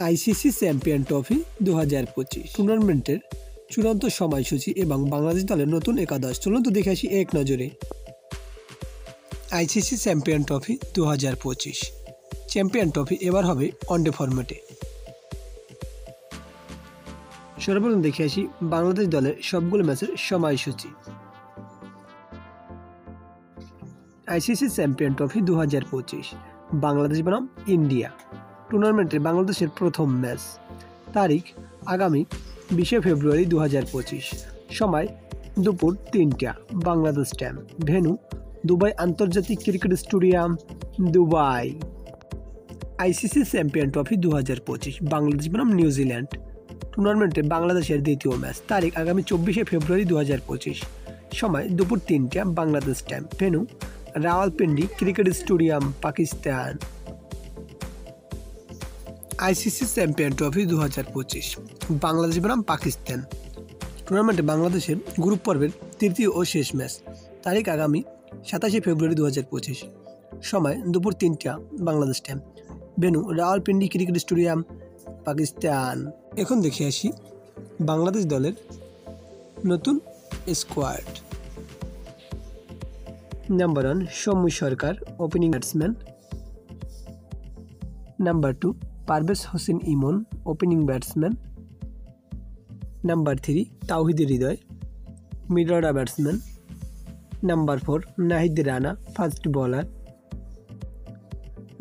ICC champion trophy 2025 টুর্নামেন্টের চূড়ান্ত সময়সূচি এবং বাংলাদেশ দলের নতুন একাদশ। চলুন তো দেখে আসি এক নজরে। ICC champion trophy 2025 champion trophy এবার হবে ওয়ানডে ফরম্যাটে। সর্বপ্রথম দেখে আসি বাংলাদেশ দলের সবগুলো ম্যাচের সময়সূচি। আইসিসি চ্যাম্পিয়ন ট্রফি 2025 বাংলাদেশ বনাম ইন্ডিয়া। টুর্নামেন্টে বাংলাদেশের প্রথম ম্যাচ, তারিখ আগামী 20 ফেব্রুয়ারি 2025, সময় দুপুর 3টা বাংলাদেশ টাইম, ভেন্যু দুবাই আন্তর্জাতিক cricket stadium, Dubai. ICC champion trophy 2025 Bangladesh বনাম নিউজিল্যান্ড। টুর্নামেন্টে বাংলাদেশের দ্বিতীয় ম্যাচ, তারিখ আগামী 24 ফেব্রুয়ারি 2025, সময় দুপুর 3টা Bangladesh time, venue Rawalpindi cricket stadium, Pakistan. ICC champion trophy 2025 Bangladesh বনাম পাকিস্তান। টুর্নামেন্টে বাংলাদেশের গ্রুপ পর্বের তৃতীয় ও শেষ ম্যাচ, তারিখ আগামী 27 ফেব্রুয়ারি 2025, সময় দুপুর 3টা Bangladesh time, venue Rawalpindi cricket stadium, Pakistan. এখন দেখে আসি বাংলাদেশ দলের নতুন squad. Number 1 Soumya Sarkar, opening batsman. Number 2 Parvez Hossain Emon, opening batsman. Number 3 Towhid Hridoy, middle order batsman. Number 4 Nahid Rana, fast bowler.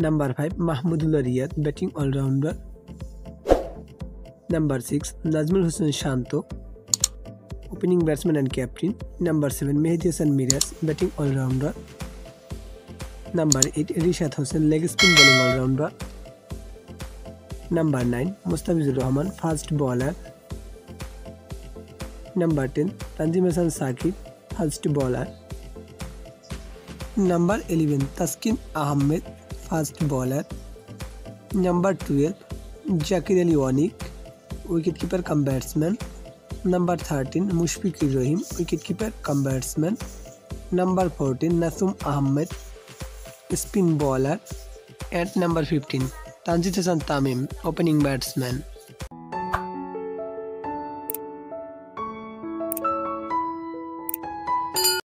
Number 5 Mahmudullah Riyad, batting allrounder. Number 6 Najmul Hossain Shanto, opening batsman and captain. Number 7 Mehedi Hasan Miraz, batting allrounder. Number 8 Rishad Hossain, leg spin bowling allrounder. Number 9 Mustafizur Rahman, fast bowler. Number 10 Tanzim Hasan Sakib, fast bowler. Number 11 Taskin Ahmed, fast bowler. Number 12 Jaker Ali Anik, wicket keeper cum batsman. Number 13 Mushfiqur Rahim, wicket keeper cum batsman. Number 14 Nasum Ahmed, spin bowler. At number 15 Tanzid Hasan Tamim, opening batsman.